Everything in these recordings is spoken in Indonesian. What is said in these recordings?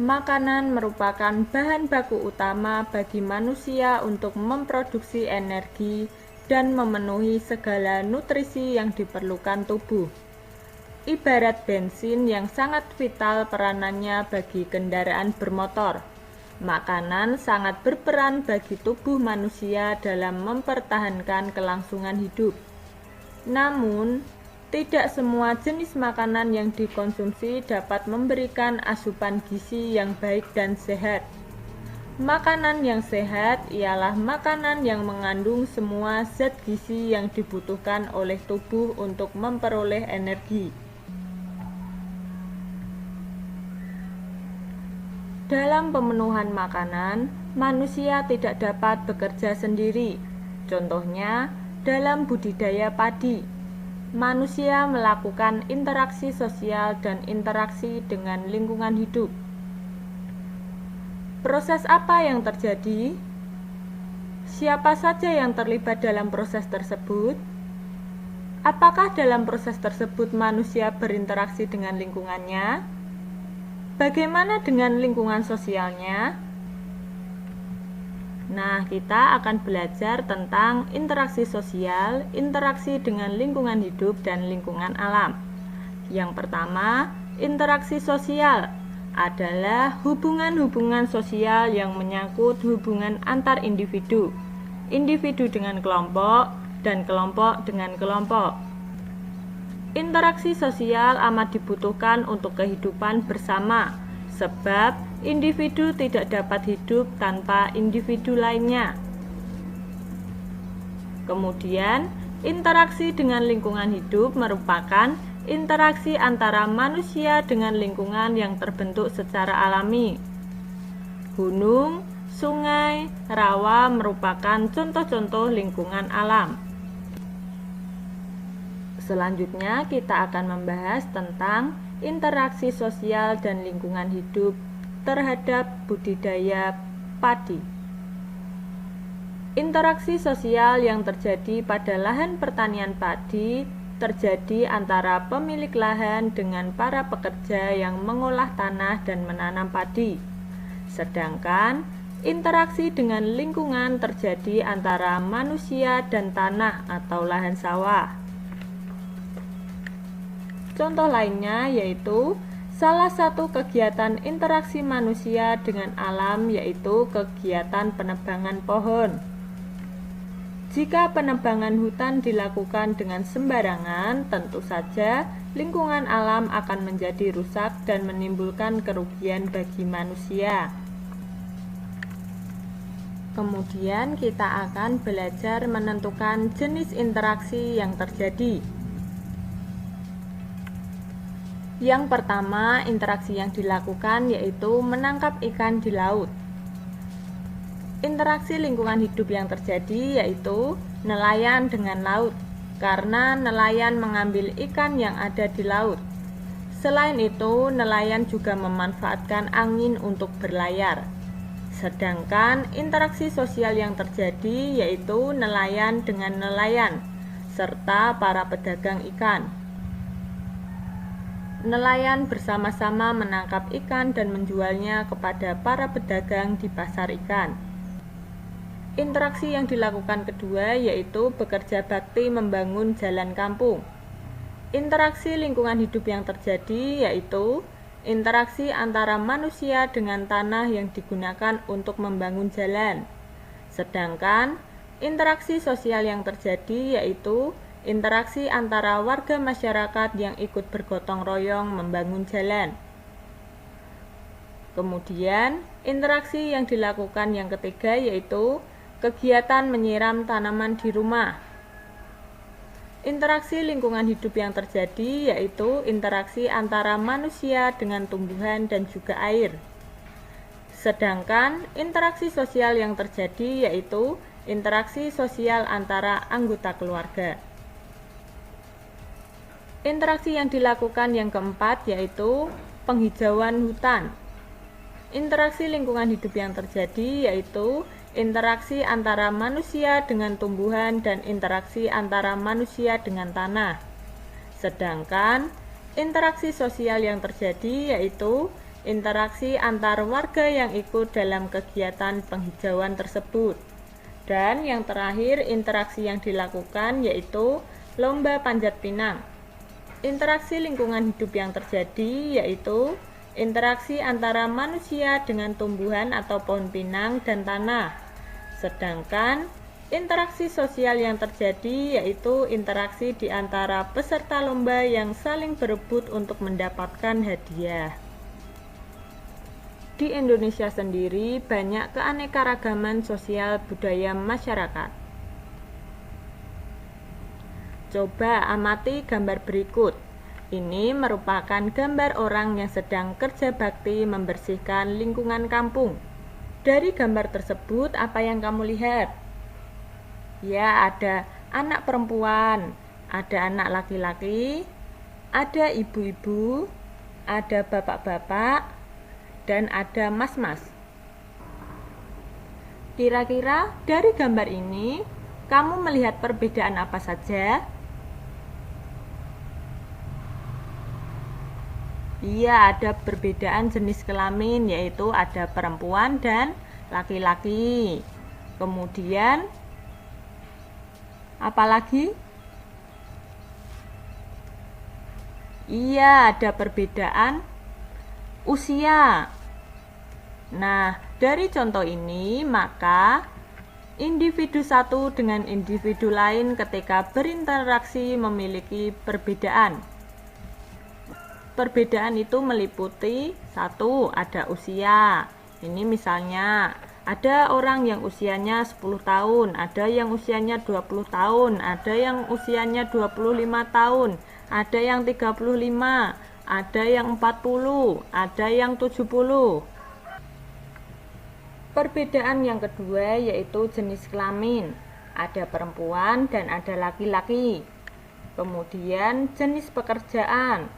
Makanan merupakan bahan baku utama bagi manusia untuk memproduksi energi dan memenuhi segala nutrisi yang diperlukan tubuh. Ibarat bensin yang sangat vital peranannya bagi kendaraan bermotor, makanan sangat berperan bagi tubuh manusia dalam mempertahankan kelangsungan hidup. Namun, tidak semua jenis makanan yang dikonsumsi dapat memberikan asupan gizi yang baik dan sehat. Makanan yang sehat ialah makanan yang mengandung semua zat gizi yang dibutuhkan oleh tubuh untuk memperoleh energi. Dalam pemenuhan makanan, manusia tidak dapat bekerja sendiri. Contohnya, dalam budidaya padi, manusia melakukan interaksi sosial dan interaksi dengan lingkungan hidup. Proses apa yang terjadi? Siapa saja yang terlibat dalam proses tersebut? Apakah dalam proses tersebut manusia berinteraksi dengan lingkungannya? Bagaimana dengan lingkungan sosialnya? Nah, kita akan belajar tentang interaksi sosial, interaksi dengan lingkungan hidup, dan lingkungan alam. Yang pertama, interaksi sosial adalah hubungan-hubungan sosial yang menyangkut hubungan antar individu, individu dengan kelompok, dan kelompok dengan kelompok. Interaksi sosial amat dibutuhkan untuk kehidupan bersama, sebab individu tidak dapat hidup tanpa individu lainnya. Kemudian, interaksi dengan lingkungan hidup merupakan interaksi antara manusia dengan lingkungan yang terbentuk secara alami. Gunung, sungai, rawa merupakan contoh-contoh lingkungan alam. Selanjutnya, kita akan membahas tentang interaksi sosial dan lingkungan hidup terhadap budidaya padi. Interaksi sosial yang terjadi pada lahan pertanian padi terjadi antara pemilik lahan dengan para pekerja yang mengolah tanah dan menanam padi. Sedangkan interaksi dengan lingkungan terjadi antara manusia dan tanah atau lahan sawah. Contoh lainnya yaitu salah satu kegiatan interaksi manusia dengan alam yaitu kegiatan penebangan pohon. Jika penebangan hutan dilakukan dengan sembarangan, tentu saja lingkungan alam akan menjadi rusak dan menimbulkan kerugian bagi manusia. Kemudian kita akan belajar menentukan jenis interaksi yang terjadi. Yang pertama, interaksi yang dilakukan yaitu menangkap ikan di laut. Interaksi lingkungan hidup yang terjadi yaitu nelayan dengan laut, karena nelayan mengambil ikan yang ada di laut. Selain itu, nelayan juga memanfaatkan angin untuk berlayar. Sedangkan interaksi sosial yang terjadi yaitu nelayan dengan nelayan, serta para pedagang ikan. Nelayan bersama-sama menangkap ikan dan menjualnya kepada para pedagang di pasar ikan. Interaksi yang dilakukan kedua yaitu bekerja bakti membangun jalan kampung. Interaksi lingkungan hidup yang terjadi yaitu interaksi antara manusia dengan tanah yang digunakan untuk membangun jalan. Sedangkan interaksi sosial yang terjadi yaitu interaksi antara warga masyarakat yang ikut bergotong royong membangun jalan. Kemudian, interaksi yang dilakukan yang ketiga yaitu kegiatan menyiram tanaman di rumah. Interaksi lingkungan hidup yang terjadi yaitu interaksi antara manusia dengan tumbuhan dan juga air. Sedangkan interaksi sosial yang terjadi yaitu interaksi sosial antara anggota keluarga. Interaksi yang dilakukan yang keempat yaitu penghijauan hutan. Interaksi lingkungan hidup yang terjadi yaitu interaksi antara manusia dengan tumbuhan dan interaksi antara manusia dengan tanah. Sedangkan interaksi sosial yang terjadi yaitu interaksi antar warga yang ikut dalam kegiatan penghijauan tersebut. Dan yang terakhir, interaksi yang dilakukan yaitu lomba panjat pinang. Interaksi lingkungan hidup yang terjadi yaitu interaksi antara manusia dengan tumbuhan atau pohon pinang dan tanah. Sedangkan interaksi sosial yang terjadi yaitu interaksi di antara peserta lomba yang saling berebut untuk mendapatkan hadiah. Di Indonesia sendiri banyak keanekaragaman sosial budaya masyarakat. Coba amati gambar berikut. Ini merupakan gambar orang yang sedang kerja bakti membersihkan lingkungan kampung. Dari gambar tersebut, apa yang kamu lihat? Ya, ada anak perempuan, ada anak laki-laki, ada ibu-ibu, ada bapak-bapak, dan ada mas-mas. Kira-kira dari gambar ini, kamu melihat perbedaan apa saja? Iya, ada perbedaan jenis kelamin, yaitu ada perempuan dan laki-laki. Kemudian, apalagi? Iya, ada perbedaan usia. Nah, dari contoh ini, maka individu satu dengan individu lain ketika berinteraksi memiliki perbedaan. Perbedaan itu meliputi satu, ada usia. Ini misalnya ada orang yang usianya 10 tahun, ada yang usianya 20 tahun, ada yang usianya 25 tahun, ada yang 35, ada yang 40, ada yang 70. Perbedaan yang kedua yaitu jenis kelamin. Ada perempuan dan ada laki-laki. Kemudian jenis pekerjaan.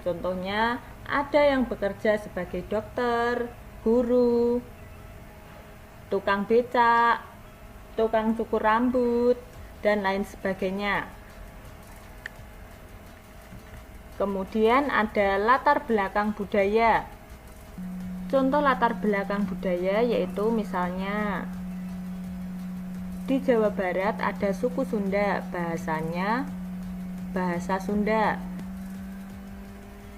Contohnya, ada yang bekerja sebagai dokter, guru, tukang becak, tukang cukur rambut, dan lain sebagainya. Kemudian ada latar belakang budaya. Contoh latar belakang budaya yaitu misalnya di Jawa Barat ada suku Sunda, bahasanya bahasa Sunda.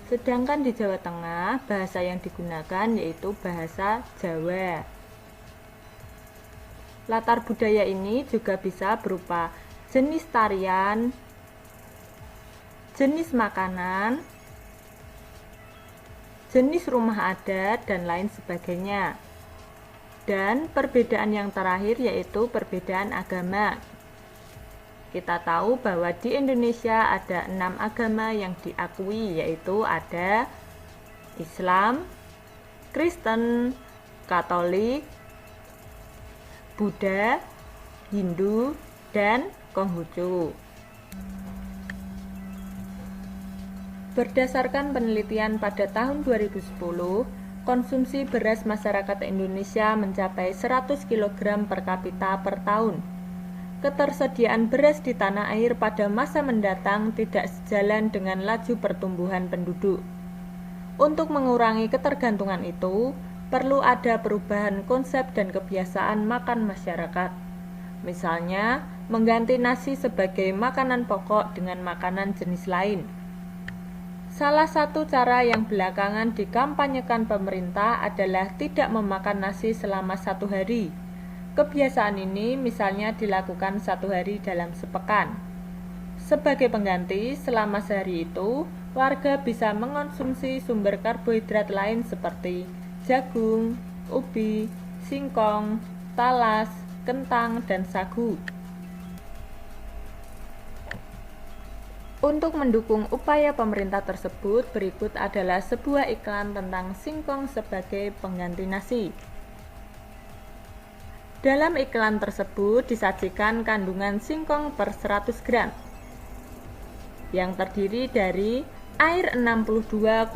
Sedangkan di Jawa Tengah, bahasa yang digunakan yaitu bahasa Jawa. Latar budaya ini juga bisa berupa jenis tarian, jenis makanan, jenis rumah adat, dan lain sebagainya. Dan perbedaan yang terakhir yaitu perbedaan agama. Kita tahu bahwa di Indonesia ada 6 agama yang diakui, yaitu ada Islam, Kristen, Katolik, Buddha, Hindu, dan Konghucu. Berdasarkan penelitian pada tahun 2010, konsumsi beras masyarakat Indonesia mencapai 100 kg per kapita per tahun. Ketersediaan beras di tanah air pada masa mendatang tidak sejalan dengan laju pertumbuhan penduduk. Untuk mengurangi ketergantungan itu, perlu ada perubahan konsep dan kebiasaan makan masyarakat. Misalnya, mengganti nasi sebagai makanan pokok dengan makanan jenis lain. Salah satu cara yang belakangan dikampanyekan pemerintah adalah tidak memakan nasi selama 1 hari. Kebiasaan ini misalnya dilakukan 1 hari dalam sepekan. Sebagai pengganti, selama sehari itu, warga bisa mengonsumsi sumber karbohidrat lain seperti jagung, ubi, singkong, talas, kentang, dan sagu. Untuk mendukung upaya pemerintah tersebut, berikut adalah sebuah iklan tentang singkong sebagai pengganti nasi. Dalam iklan tersebut disajikan kandungan singkong per 100 gram yang terdiri dari air 62,50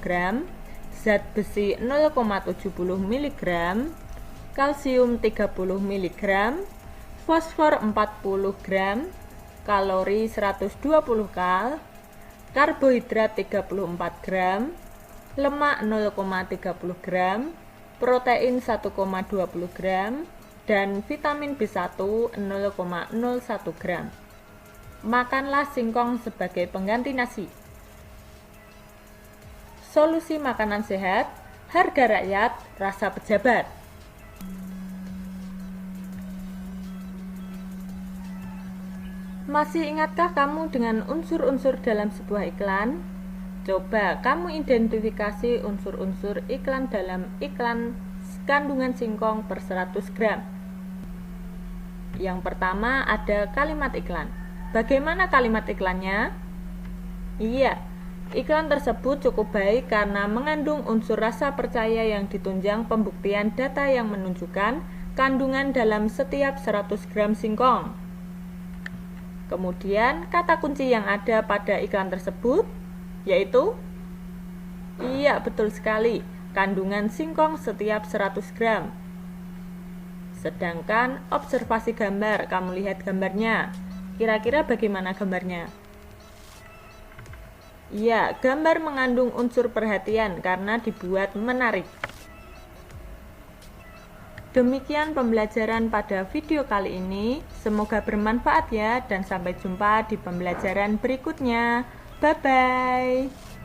gram, zat besi 0,70 mg, kalsium 30 mg, fosfor 40 gram, kalori 120 kal, karbohidrat 34 gram, lemak 0,30 gram, protein 1,20 gram, dan vitamin B1 0,01 gram. Makanlah singkong sebagai pengganti nasi. Solusi makanan sehat, harga rakyat, rasa pejabat. Masih ingatkah kamu dengan unsur-unsur dalam sebuah iklan? Coba kamu identifikasi unsur-unsur iklan dalam iklan kandungan singkong per 100 gram. Yang pertama ada kalimat iklan. Bagaimana kalimat iklannya? Iya, iklan tersebut cukup baik karena mengandung unsur rasa percaya yang ditunjang pembuktian data yang menunjukkan kandungan dalam setiap 100 gram singkong. Kemudian kata kunci yang ada pada iklan tersebut yaitu, iya betul sekali, kandungan singkong setiap 100 gram. Sedangkan observasi gambar, kamu lihat gambarnya. Kira-kira bagaimana gambarnya? Iya, gambar mengandung unsur perhatian karena dibuat menarik. Demikian pembelajaran pada video kali ini. Semoga bermanfaat ya, dan sampai jumpa di pembelajaran berikutnya. Bye-bye.